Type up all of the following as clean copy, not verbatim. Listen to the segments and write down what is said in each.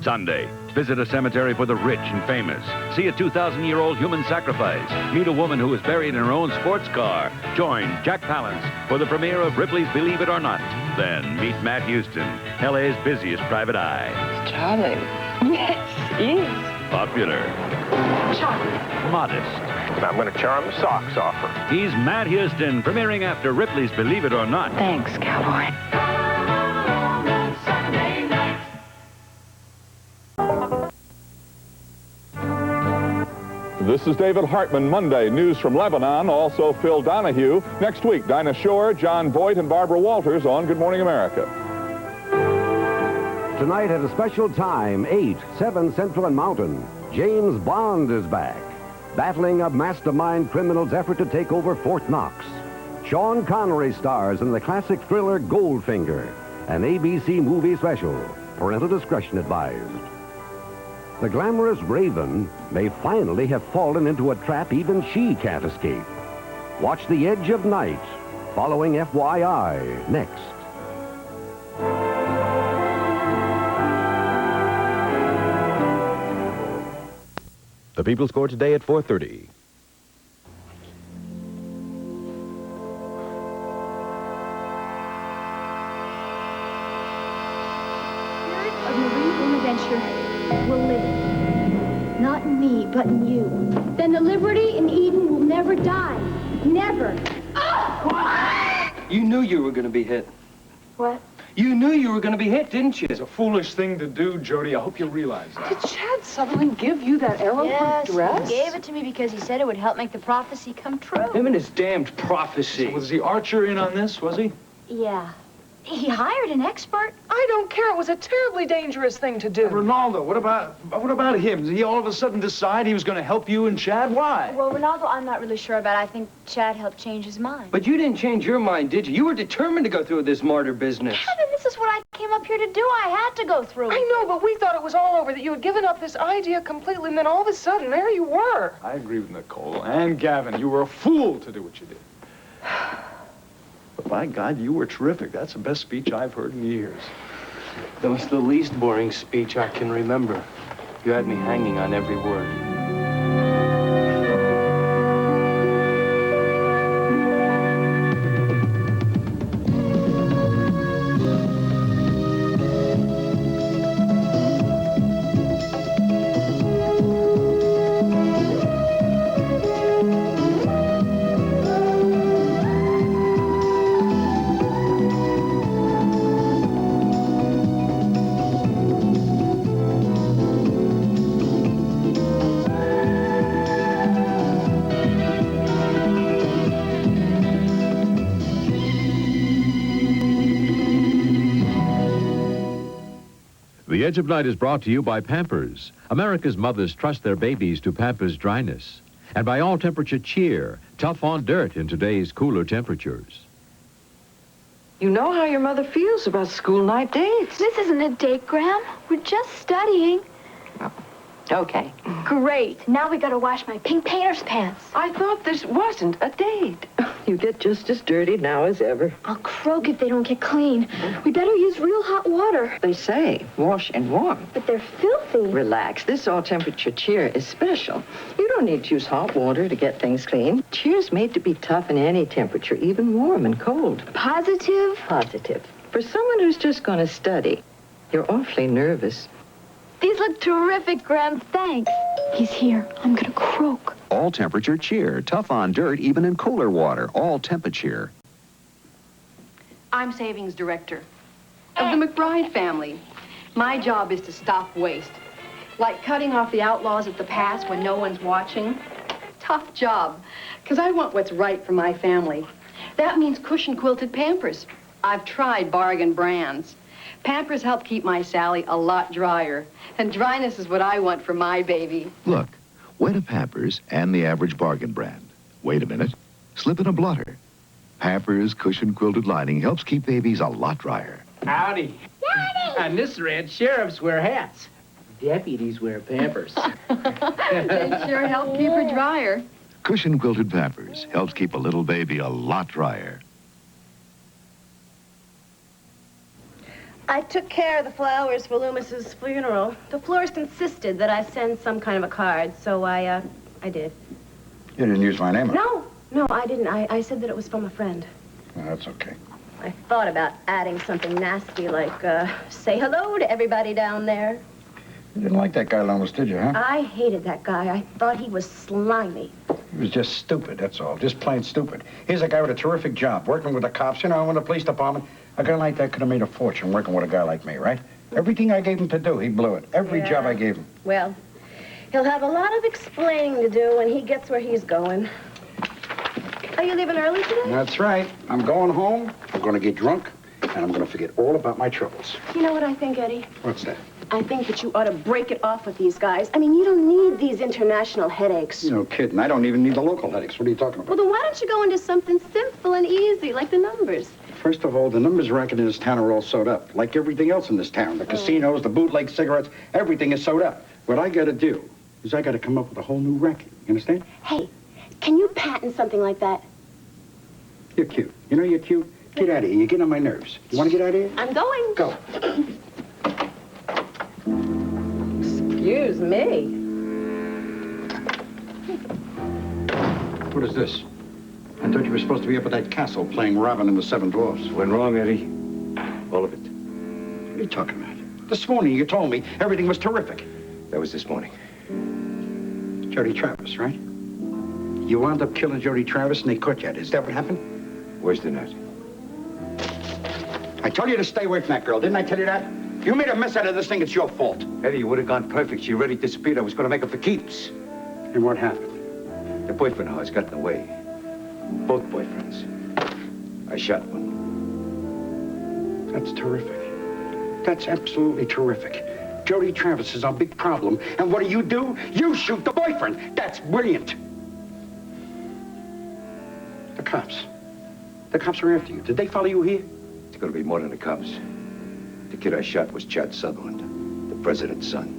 Sunday, visit a cemetery for the rich and famous. See a 2,000-year-old human sacrifice. Meet a woman who is buried in her own sports car. Join Jack Palance for the premiere of Ripley's Believe It or Not. Then meet Matt Houston, L.A.'s busiest private eye. It's charming. Yes, he is. Popular. Charming. Modest. I'm going to charm the socks off her. He's Matt Houston, premiering after Ripley's Believe It or Not. Thanks, cowboy. This is David Hartman, Monday. News from Lebanon, also Phil Donahue. Next week, Dinah Shore, John Voight, and Barbara Walters on Good Morning America. Tonight at a special time, 8, 7 Central and Mountain, James Bond is back, battling a mastermind criminal's effort to take over Fort Knox. Sean Connery stars in the classic thriller Goldfinger, an ABC movie special. Parental discretion advised. The glamorous Raven may finally have fallen into a trap even she can't escape. Watch The Edge of Night, following FYI next. The People score today at 4:30. Of marine boom adventure will live. Not in me, but in you. Then the liberty in Eden will never die. Never. You knew you were going to be hit. What? You knew you were going to be hit, didn't you? It's a foolish thing to do, Jody. I hope you realize that. Did Chad Sutherland give you that arrowroot dress? He gave it to me because he said it would help make the prophecy come true. Him and his damned prophecy. So was the archer in on this, was he? Yeah. He hired an expert. I don't care. It was a terribly dangerous thing to do. Ronaldo, what about him? Did he all of a sudden decide he was going to help you and Chad? Why? Well, Ronaldo, I'm not really sure about. I think Chad helped change his mind. But you didn't change your mind, did you? You were determined to go through with this martyr business. Kevin, this is what I came up here to do. I had to go through it. I know, but we thought it was all over, that you had given up this idea completely, and then all of a sudden, there you were. I agree with Nicole and Gavin. You were a fool to do what you did. But by God, you were terrific. That's the best speech I've heard in years. That was the least boring speech I can remember. You had me hanging on every word. The Edge of Night is brought to you by Pampers. America's mothers trust their babies to Pampers dryness. And by All Temperature Cheer, tough on dirt in today's cooler temperatures. You know how your mother feels about school night dates. This isn't a date, Graham. We're just studying. Okay. Great. Now we gotta wash my pink painter's pants. I thought this wasn't a date. You get just as dirty now as ever. I'll croak if they don't get clean. We better use real hot water. They say wash and warm. But they're filthy. Relax. This all-temperature Cheer is special. You don't need to use hot water to get things clean. Cheer's made to be tough in any temperature, even warm and cold. Positive? Positive. For someone who's just going to study, you're awfully nervous. These look terrific, Graham. Thanks. He's here. I'm gonna croak. All Temperature Cheer. Tough on dirt, even in cooler water. All Temperature. I'm savings director of the McBride family. My job is to stop waste. Like cutting off the outlaws of the past when no one's watching. Tough job, because I want what's right for my family. That means cushion quilted Pampers. I've tried bargain brands. Pampers help keep my Sally a lot drier. And dryness is what I want for my baby. Look, wet a Pampers and the average bargain brand. Wait a minute. Slip in a blotter. Pampers cushion quilted lining helps keep babies a lot drier. Howdy. Daddy! On this ranch, sheriffs wear hats. Deputies wear Pampers. They sure help keep her drier. Cushion quilted Pampers helps keep a little baby a lot drier. I took care of the flowers for Loomis's funeral. The florist insisted that I send some kind of a card, so I did. You didn't use my name? No, I didn't. I said that it was from a friend. Oh, that's okay. I thought about adding something nasty like, say hello to everybody down there. You didn't like that guy, Loomis, did you, huh? I hated that guy. I thought he was slimy. He was just stupid, that's all. Just plain stupid. Here's a guy with a terrific job, working with the cops, you know, in the police department. A guy like that could have made a fortune working with a guy like me, right? Everything I gave him to do, he blew it. Every job I gave him. Well, he'll have a lot of explaining to do when he gets where he's going. Are you leaving early today? That's right. I'm going home, I'm going to get drunk, and I'm going to forget all about my troubles. You know what I think, Eddie? What's that? I think that you ought to break it off with these guys. I mean, you don't need these international headaches. No kidding. I don't even need the local headaches. What are you talking about? Well, then why don't you go into something simple and easy, like the numbers? First of all, the numbers racket in this town are all sewed up, like everything else in this town. The casinos, the bootleg cigarettes, everything is sewed up. What I got to do is I got to come up with a whole new racket. You understand? Hey, can you patent something like that? You're cute. You know you're cute? Get out of here. You're getting on my nerves. You want to get out of here? I'm going. Go. Excuse me. What is this? I thought you were supposed to be up at that castle playing Robin and the Seven Dwarfs. Went wrong, Eddie. All of it. What are you talking about? This morning you told me everything was terrific. That was this morning. Jody Travis, right? You wound up killing Jody Travis and they caught you. Is that what happened? Worse than that. I told you to stay away from that girl. Didn't I tell you that? You made a mess out of this thing. It's your fault. Eddie, you would have gone perfect. She already disappeared. I was going to make her for keeps. And what happened? The boyfriend of ours got in the way. Both boyfriends. I shot one. That's terrific. That's absolutely terrific. Jody Travis is our big problem. And what do? You shoot the boyfriend. That's brilliant. The cops. The cops are after you. Did they follow you here? It's going to be more than the cops. The kid I shot was Chad Sutherland, the president's son.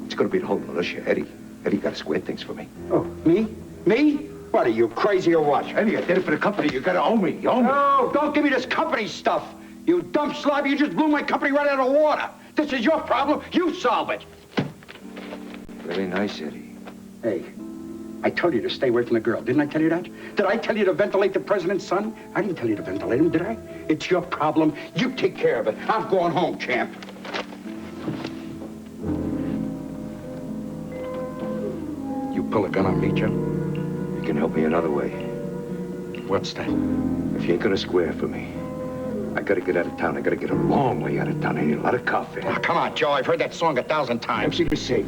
It's going to be the whole militia, Eddie. Eddie got to square things for me. Oh, me? Me? What, are you crazy or what? Eddie, I did it for the company. You got to owe me. You owe me. No, don't give me this company stuff. You dumb slob. You just blew my company right out of the water. This is your problem. You solve it. Really nice, Eddie. Hey, I told you to stay away from the girl. Didn't I tell you that? Did I tell you to ventilate the president's son? I didn't tell you to ventilate him, did I? It's your problem. You take care of it. I'm going home, champ. You pull a gun on me, Joe? You can help me another way. What's that? If you ain't going to square for me, I got to get out of town. I got to get a long way out of town. I need a lot of coffee. Oh, come on, Joe. I've heard that song 1,000 times. Empty the safe.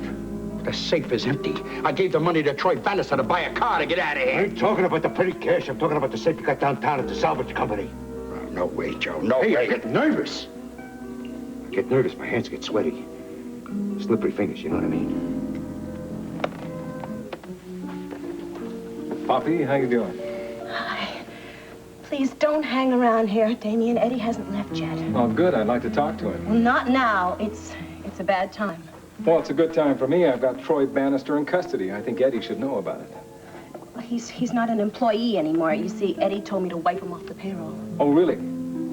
The safe is empty. I gave the money to Troy Bannister to buy a car to get out of here. I ain't talking about the petty cash. I'm talking about the safe you got downtown at the salvage company. Oh, no way, Joe. No way. I get nervous. I get nervous. My hands get sweaty. Slippery fingers, you know what I mean? Poppy, how you doing? Hi. Please don't hang around here, Damien. Eddie hasn't left yet. Oh, good. I'd like to talk to him. Well, not now. It's a bad time. Well, it's a good time for me. I've got Troy Bannister in custody. I think Eddie should know about it. Well, he's not an employee anymore. You see, Eddie told me to wipe him off the payroll. Oh, really?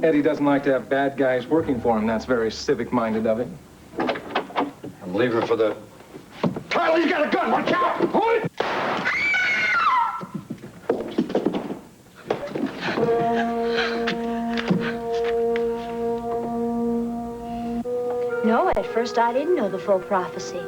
Eddie doesn't like to have bad guys working for him. That's very civic-minded of him. I'm leaving for the... Tyler, you got a gun! Watch out! Hold it! No, at first I didn't know the full prophecy.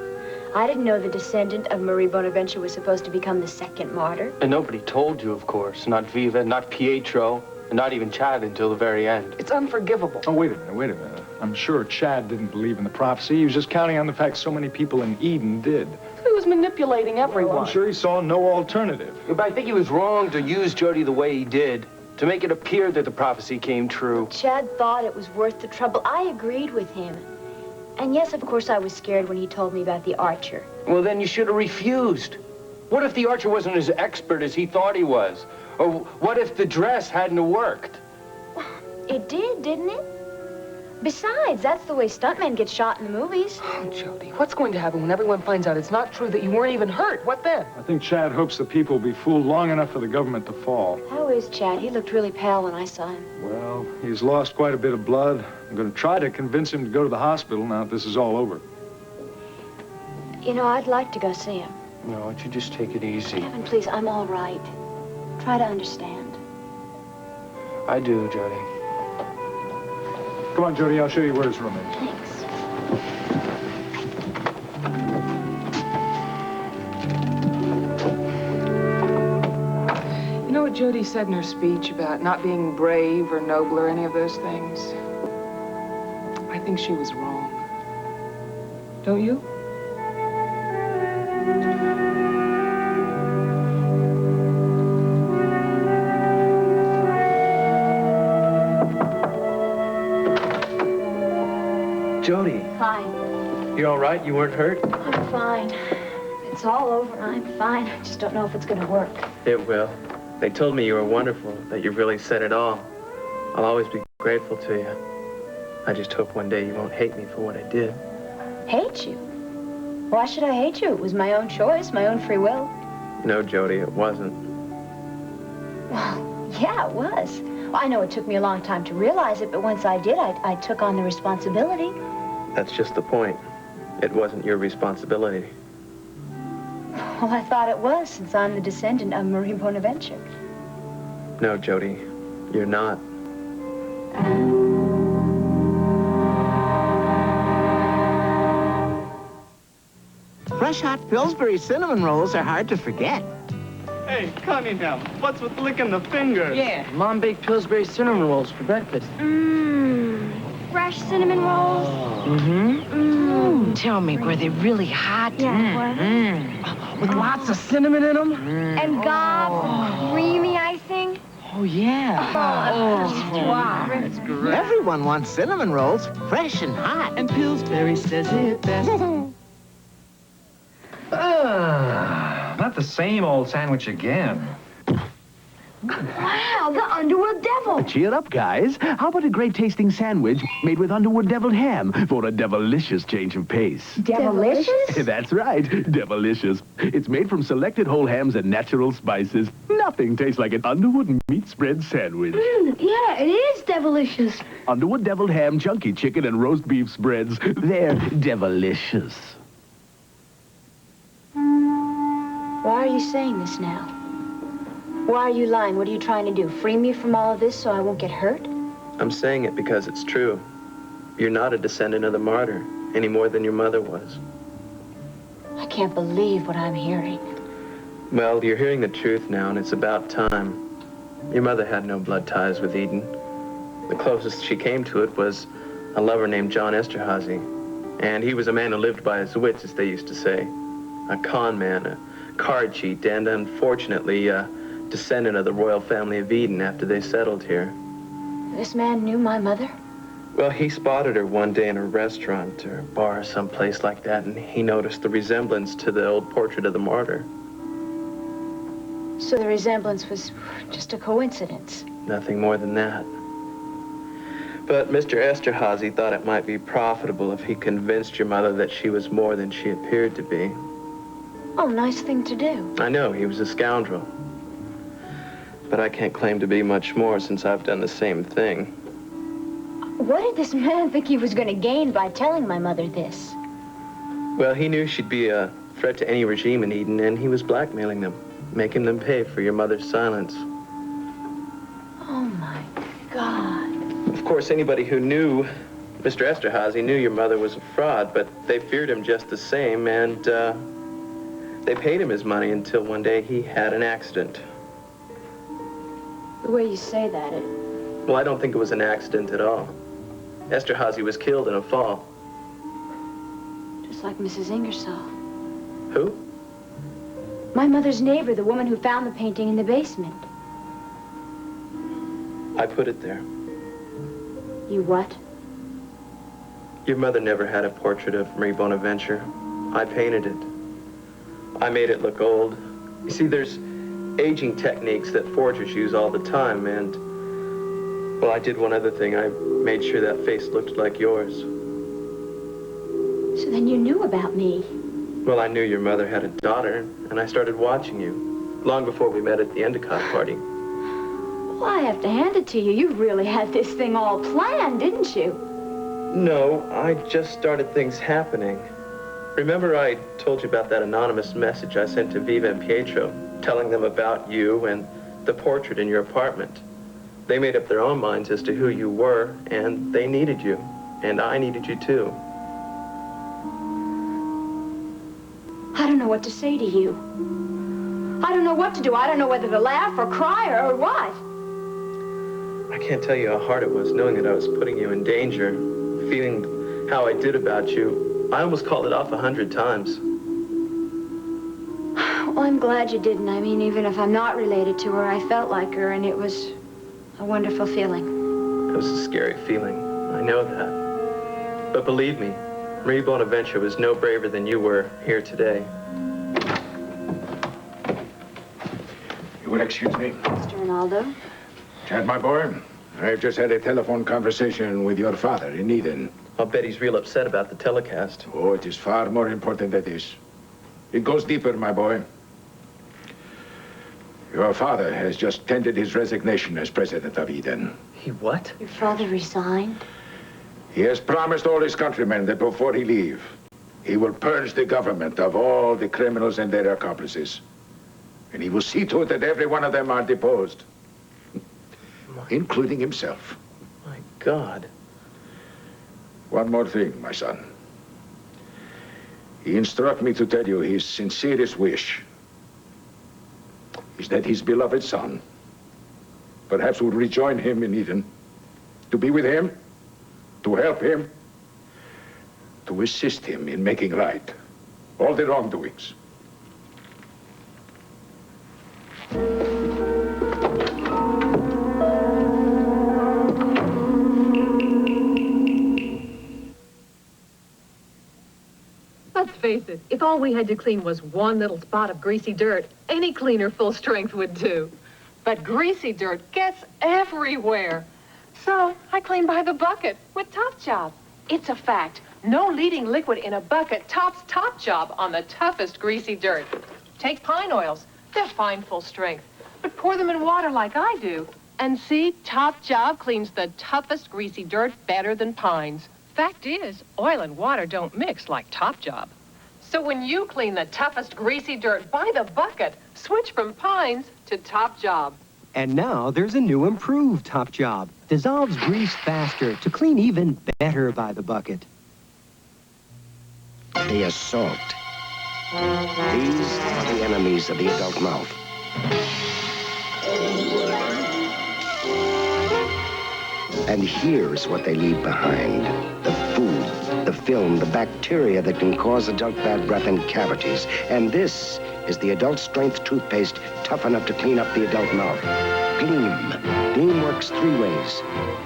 I didn't know the descendant of Marie Bonaventure was supposed to become the second martyr. And nobody told you, of course. Not Viva, not Pietro, and not even Chad until the very end. It's unforgivable. Oh, wait a minute. I'm sure Chad didn't believe in the prophecy. He was just counting on the fact so many people in Eden did. He was manipulating everyone. Well, I'm sure he saw no alternative. But I think he was wrong to use Jody the way he did, to make it appear that the prophecy came true. Chad thought it was worth the trouble. I agreed with him. And yes, of course, I was scared when he told me about the archer. Well, then you should have refused. What if the archer wasn't as expert as he thought he was? Or what if the dress hadn't worked? It did, didn't it? Besides, that's the way stuntmen get shot in the movies. Oh, Jody, what's going to happen when everyone finds out it's not true that you weren't even hurt? What then? I think Chad hopes the people will be fooled long enough for the government to fall. How is Chad? He looked really pale when I saw him. Well, he's lost quite a bit of blood. I'm going to try to convince him to go to the hospital now that this is all over. You know, I'd like to go see him. No, why don't you just take it easy? Kevin, please, I'm all right. Try to understand. I do, Jody. Come on, Jody, I'll show you where his room is. Thanks. You know what Jody said in her speech about not being brave or noble or any of those things? I think she was wrong. Don't you? Jody. Hi. You all right? You weren't hurt? I'm fine. It's all over. I'm fine. I just don't know if it's going to work. It will. They told me you were wonderful, that you really said it all. I'll always be grateful to you. I just hope one day you won't hate me for what I did. Hate you? Why should I hate you? It was my own choice, my own free will. No, Jody, it wasn't. Well, yeah, it was. Well, I know it took me a long time to realize it, but once I did, I took on the responsibility. That's just the point. It wasn't your responsibility. Well, I thought it was, since I'm the descendant of Marie Bonaventure. No, Jody, you're not. Fresh hot Pillsbury cinnamon rolls are hard to forget. Hey, Cunningham, what's with licking the fingers? Yeah, Mom baked Pillsbury cinnamon rolls for breakfast. Fresh cinnamon rolls. Tell me, were they really hot? Yeah, With lots of cinnamon in them? And gobs, creamy icing. Oh, yeah. Wow. That's great. Everyone wants cinnamon rolls, fresh and hot. And Pillsbury says it best. Not the same old sandwich again. Wow, the Underwood Devil. Cheer up, guys. How about a great-tasting sandwich made with Underwood deviled ham for a devilicious change of pace? Delicious? That's right, devilicious. It's made from selected whole hams and natural spices. Nothing tastes like an Underwood meat spread sandwich. Yeah, it is delicious. Underwood deviled ham, chunky chicken, and roast beef spreads. They're devilicious. Why are you saying this now? Why are you lying? What are you trying to do? Free me from all of this so I won't get hurt? I'm saying it because it's true. You're not a descendant of the martyr, any more than your mother was. I can't believe what I'm hearing. Well, you're hearing the truth now, and it's about time. Your mother had no blood ties with Eden. The closest she came to it was a lover named John Esterhazy. And he was a man who lived by his wits, as they used to say. A con man, a card cheat, and unfortunately, descendant of the royal family of Eden after they settled here. This man knew my mother? Well, he spotted her one day in a restaurant or bar or someplace like that, and he noticed the resemblance to the old portrait of the martyr. So the resemblance was just a coincidence? Nothing more than that. But Mr. Esterhazy thought it might be profitable if he convinced your mother that she was more than she appeared to be. Oh, nice thing to do. I know, he was a scoundrel. But I can't claim to be much more since I've done the same thing. What did this man think he was going to gain by telling my mother this? Well, he knew she'd be a threat to any regime in Eden, and he was blackmailing them, making them pay for your mother's silence. Oh, my God. Of course, anybody who knew Mr. Esterhazy knew your mother was a fraud, but they feared him just the same, and they paid him his money until one day he had an accident. The way you say that, Well, I don't think it was an accident at all. Esterhazy was killed in a fall. just like Mrs. Ingersoll. Who? My mother's neighbor, the woman who found the painting in the basement. I put it there. You what? Your mother never had a portrait of Marie Bonaventure. I painted it. I made it look old. You see, there's aging techniques that forgers use all the time, and Well, I did one other thing. I made sure that face looked like yours. So then you knew about me. Well, I knew your mother had a daughter, and I started watching you long before we met at the Endicott party. Well, I have to hand it to you. You really had this thing all planned, didn't you? No, I just started things happening. Remember I told you about that anonymous message I sent to Viva and Pietro, telling them about you and the portrait in your apartment? They made up their own minds as to who you were, and they needed you. And I needed you, too. I don't know what to say to you. I don't know what to do. I don't know whether to laugh or cry or what. I can't tell you how hard it was knowing that I was putting you in danger, feeling how I did about you. I almost called it off 100 times. Well, I'm glad you didn't. I mean, even if I'm not related to her, I felt like her, and it was a wonderful feeling. It was a scary feeling. I know that. But believe me, Marie Bonaventure was no braver than you were here today. You will excuse me. Mr. Ronaldo? Chad, my boy, I've just had a telephone conversation with your father in Eden. I'll bet he's real upset about the telecast. Oh, it is far more important than this. It goes deeper, my boy. Your father has just tendered his resignation as president of Eden. He what? Your father resigned? He has promised all his countrymen that before he leave, he will purge the government of all the criminals and their accomplices. And he will see to it that every one of them are deposed. Including himself. My God. One more thing, my son. He instructed me to tell you his sincerest wish is that his beloved son perhaps would rejoin him in Eden, to be with him, to help him, to assist him in making right all the wrongdoings. Let's face it, if all we had to clean was one little spot of greasy dirt, any cleaner full strength would do. But greasy dirt gets everywhere. So I clean by the bucket with Top Job. It's a fact. No leading liquid in a bucket tops Top Job on the toughest greasy dirt. Take pine oils. They're fine full strength. But pour them in water like I do. And see, Top Job cleans the toughest greasy dirt better than pines. Fact is, oil and water don't mix like Top Job. So when you clean the toughest greasy dirt by the bucket, switch from pines to Top Job. And now there's a new improved Top Job. Dissolves grease faster to clean even better by the bucket. The assault. These are the enemies of the adult mouth. And here's what they leave behind. The food, the film, the bacteria that can cause adult bad breath and cavities. And this is the adult strength toothpaste tough enough to clean up the adult mouth. Gleam. Gleam works three ways.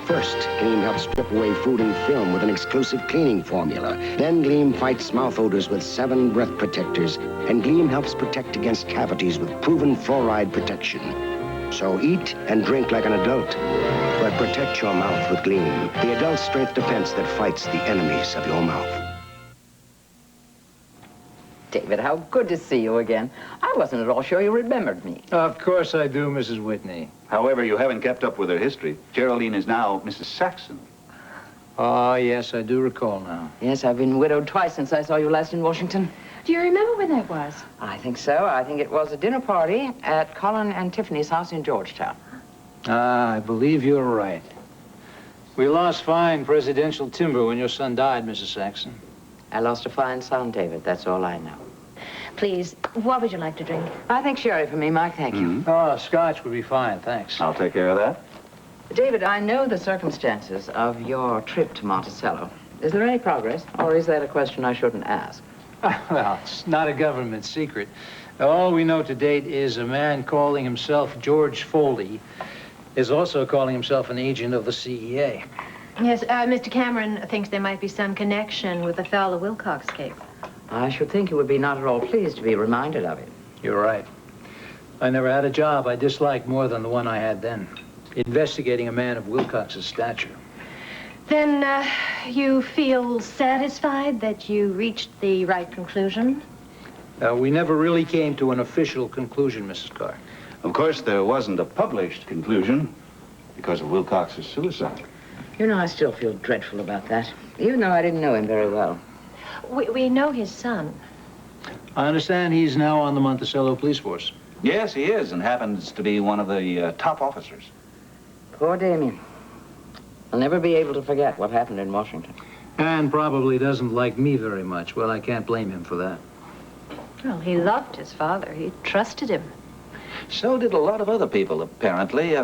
First, Gleam helps strip away food and film with an exclusive cleaning formula. Then Gleam fights mouth odors with 7 breath protectors. And Gleam helps protect against cavities with proven fluoride protection. So eat and drink like an adult, but protect your mouth with Gleam, the adult strength defense that fights the enemies of your mouth. David, how good to see you again. I wasn't at all sure you remembered me. Of course I do, Mrs. Whitney. However, you haven't kept up with her history. Geraldine is now Mrs. Saxon. Oh, yes, I do recall now. Yes, I've been widowed twice since I saw you last in Washington. Do you remember when that was? I think so. I think it was a dinner party at Colin and Tiffany's house in Georgetown. Ah, I believe you're right. We lost fine presidential timber when your son died, Mrs. Saxon. I lost a fine son, David. That's all I know. Please, what would you like to drink? I think sherry for me, Mike. Thank you. Oh, scotch would be fine, thanks. I'll take care of that. David, I know the circumstances of your trip to Monticello. Is there any progress, or is that a question I shouldn't ask? Well, it's not a government secret. All we know to date is a man calling himself George Foley is also calling himself an agent of the CEA. Yes, Mr. Cameron thinks there might be some connection with the Fowler Wilcox case. I should think you would be not at all pleased to be reminded of it. You're right. I never had a job I disliked more than the one I had then. investigating a man of Wilcox's stature. Then you feel satisfied that you reached the right conclusion? We never really came to an official conclusion, Mrs. Carr. Of course, there wasn't a published conclusion because of Wilcox's suicide. You know, I still feel dreadful about that, even though I didn't know him very well. We know his son. I understand he's now on the Monticello police force. Yes, he is, and happens to be one of the top officers. Poor Damien. I'll never be able to forget what happened in Washington. And probably doesn't like me very much. Well, I can't blame him for that. Well, he loved his father. He trusted him. So did a lot of other people, apparently.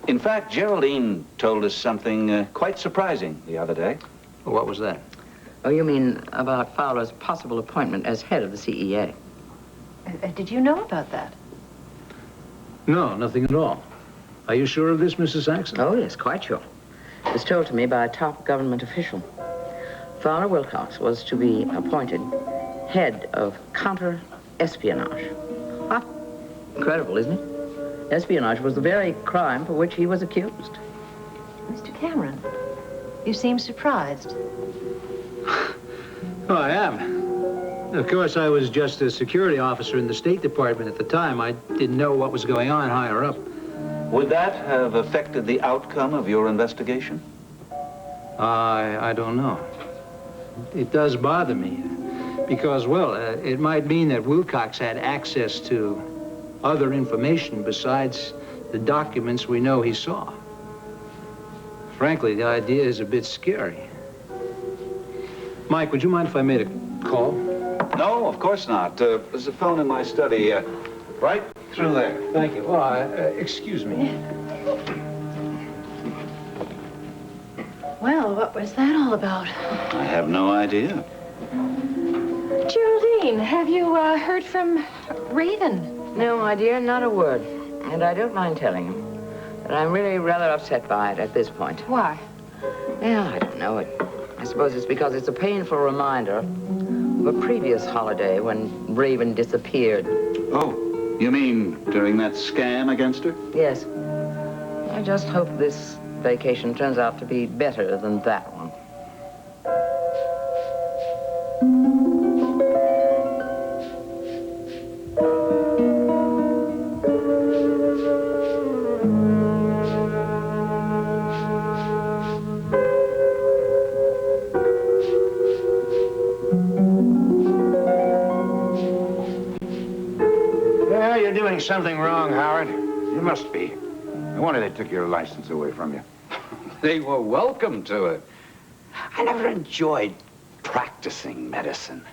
In fact, Geraldine told us something quite surprising the other day. Well, what was that? Oh, you mean about Fowler's possible appointment as head of the CEA? Did you know about that? No, nothing at all. Are you sure of this, Mrs. Saxon? Oh, yes, quite sure. It was told to me by a top government official. Fowler Wilcox was to be appointed head of counter-espionage. Ah, incredible, isn't it? Espionage was the very crime for which he was accused. Mr. Cameron, you seem surprised. Oh, I am. Of course, I was just a security officer in the State Department at the time. I didn't know what was going on higher up. Would that have affected the outcome of your investigation? I don't know. It does bother me because, well, it might mean that Wilcox had access to other information besides the documents we know he saw. Frankly, the idea is a bit scary. Mike, would you mind if I made a call? No, of course not. There's a phone in my study, right through there. Thank you. Excuse me. Well, what was that all about? I have no idea. Geraldine, have you heard from Raven? No, my dear, not a word. And I don't mind telling him. But I'm really rather upset by it at this point. Why? Well, I don't know. I suppose it's because it's a painful reminder of a previous holiday when Raven disappeared. Oh, you mean during that scam against her? Yes. I just hope this vacation turns out to be better than that one. Yeah, you're doing something wrong, Howard. You must be. No wonder they took your license away from you. They were welcome to it. I never enjoyed practicing medicine.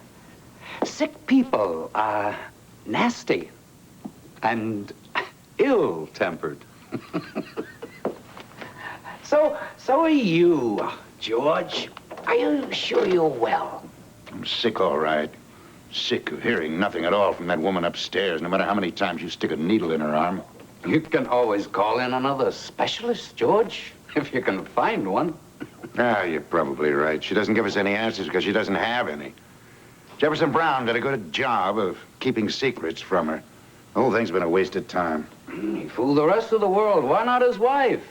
Sick people are nasty and ill-tempered. So are you, George. Are you sure you're well? I'm sick, all right. Sick of hearing nothing at all from that woman upstairs, no matter how many times you stick a needle in her arm. You can always call in another specialist, George, if you can find one. Ah, you're probably right. She doesn't give us any answers because she doesn't have any. Jefferson Brown did a good job of keeping secrets from her. The whole thing's been a waste of time. He fooled the rest of the world. Why not his wife?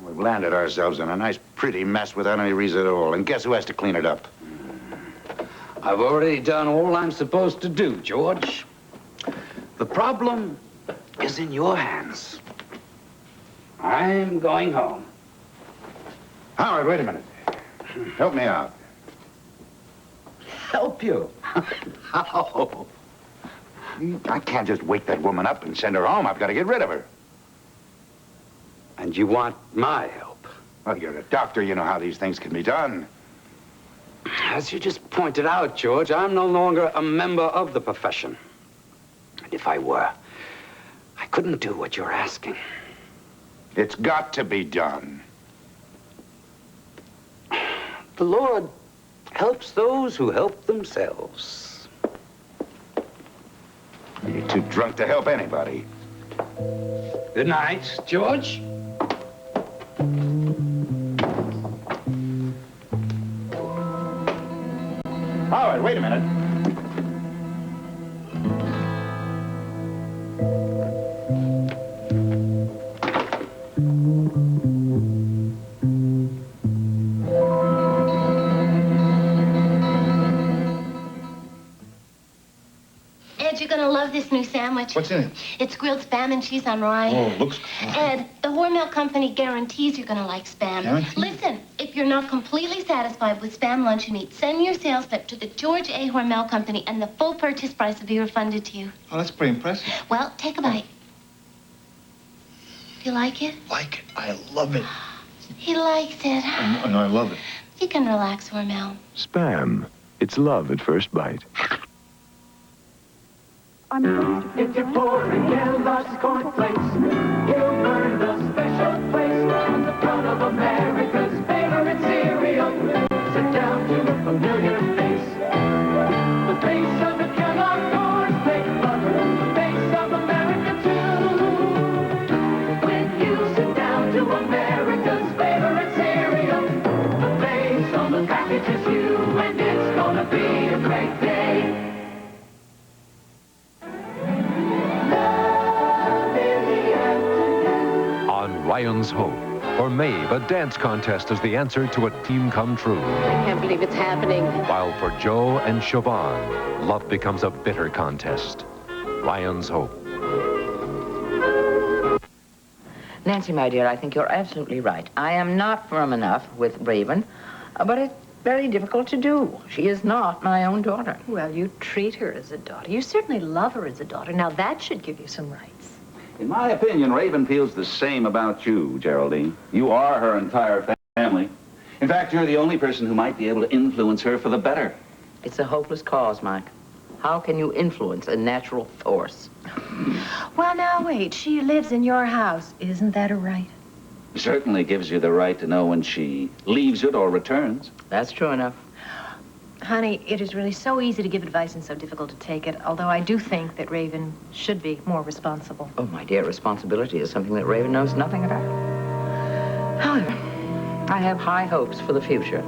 We've landed ourselves in a nice, pretty mess without any reason at all. And guess who has to clean it up? I've already done all I'm supposed to do, George. The problem is in your hands. I'm going home. Howard, wait a minute. Help me out. Help you? How? I can't just wake that woman up and send her home. I've got to get rid of her. And you want my help? Well, you're a doctor. You know how these things can be done. As you just pointed out, George, I'm no longer a member of the profession. And if I were, I couldn't do what you're asking. It's got to be done. The Lord helps those who help themselves. You're too drunk to help anybody. Good night, George. Howard, wait a minute. Ed, you're gonna love this new sandwich. What's in it? It's grilled spam and cheese on rye. Oh, looks... Ed, the Hormel Company guarantees you're gonna like spam. Guarantees? Listen, if you're not completely satisfied with spam luncheon meat, send your sales slip to the George A. Hormel Company and the full purchase price will be refunded to you. Oh, that's pretty impressive. Well, take a bite. Do you like it? Like it. I love it. He likes it. I know, I love it. You can relax, Hormel. Spam. It's love at first bite. If you're poor and get lost cornflakes, you'll burn the special place on the front of America's favorite cereal. Sit down to a familiar face. The face of the Kellogg cornflake lover, the face of America too. When you sit down to America's favorite cereal, the face on the package is you, and it's gonna be a great day. Ryan's Hope. For Maeve, a dance contest is the answer to a dream come true. I can't believe it's happening. While for Joe and Siobhan, love becomes a bitter contest. Ryan's Hope. Nancy, my dear, I think you're absolutely right. I am not firm enough with Raven, but it's very difficult to do. She is not my own daughter. Well, you treat her as a daughter. You certainly love her as a daughter. Now, that should give you some rights. In my opinion, Raven feels the same about you, Geraldine. You are her entire family. In fact, you're the only person who might be able to influence her for the better. It's a hopeless cause, Mike. How can you influence a natural force? Well, now, wait. She lives in your house. Isn't that a right? It certainly gives you the right to know when she leaves it or returns. That's true enough. Honey, it is really so easy to give advice and so difficult to take it, although I do think that Raven should be more responsible. Oh, my dear, responsibility is something that Raven knows nothing about. However, I have high hopes for the future.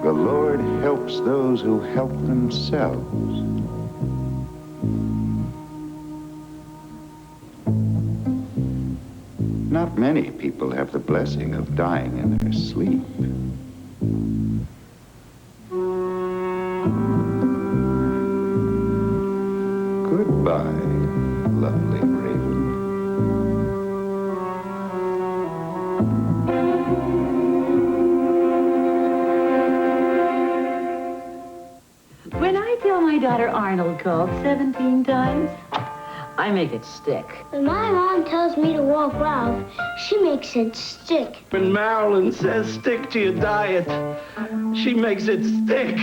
The Lord helps those who help themselves. Not many people have the blessing of dying in their sleep. Goodbye, lovely Raven. When I tell my daughter Arnold called 17 times, I make it stick. When my mom tells me to walk Ralph, she makes it stick. When Marilyn says stick to your diet, she makes it stick.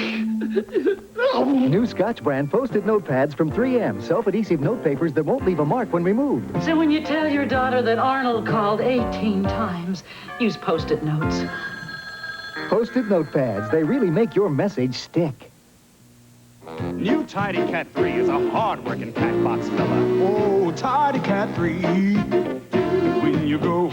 New Scotch brand Post-it notepads from 3M. Self-adhesive notepapers that won't leave a mark when removed. So when you tell your daughter that Arnold called 18 times, use Post-it notes. Post-it notepads. They really make your message stick. New Tidy Cat 3 is a hard-working cat box fella. Oh, Tidy Cat 3. When you go,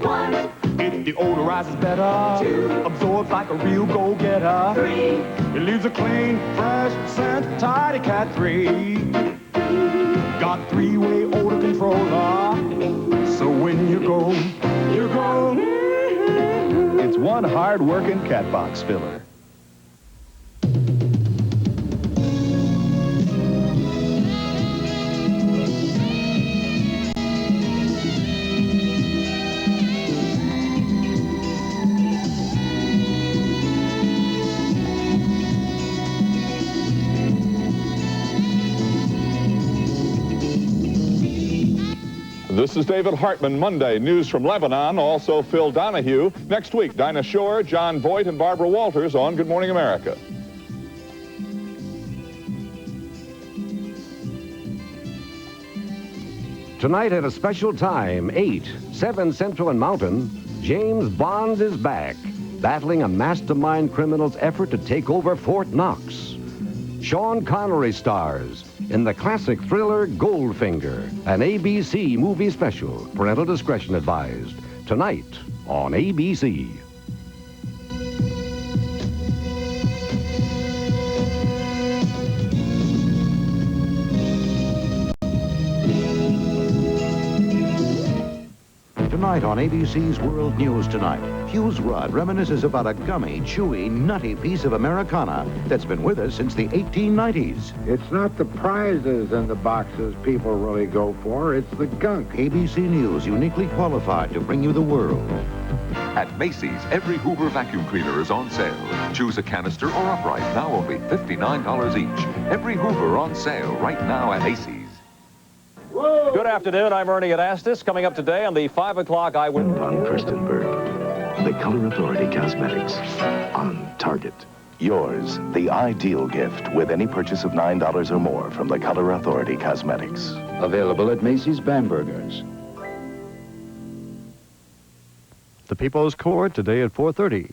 One. It deodorizes better. Two. Absorbs like a real go-getter. Three. It leaves a clean, fresh scent. Tidy Cat 3. Got three-way odor controller. So when you go. It's one hard-working cat box filler. This is David Hartman, Monday. News from Lebanon, also Phil Donahue. Next week, Dinah Shore, John Voight, and Barbara Walters on Good Morning America. Tonight at a special time, 8, 7 Central and Mountain, James Bond is back, battling a mastermind criminal's effort to take over Fort Knox. Sean Connery stars in the classic thriller Goldfinger, an ABC movie special. Parental discretion advised. Tonight on ABC. Tonight on ABC's World News Tonight, Hughes Rudd reminisces about a gummy, chewy, nutty piece of Americana that's been with us since the 1890s. It's not the prizes and the boxes people really go for, it's the gunk. ABC News, uniquely qualified to bring you the world. At Macy's, every Hoover vacuum cleaner is on sale. Choose a canister or upright, now only $59 each. Every Hoover on sale right now at Macy's. Good afternoon, I'm Ernie Anastas. Coming up today on the 5 o'clock Eyewitness. Von Furstenberg, the Color Authority Cosmetics, on Target. Yours, the ideal gift with any purchase of $9 or more from the Color Authority Cosmetics. Available at Macy's Bambergers. The People's Court today at 4:30.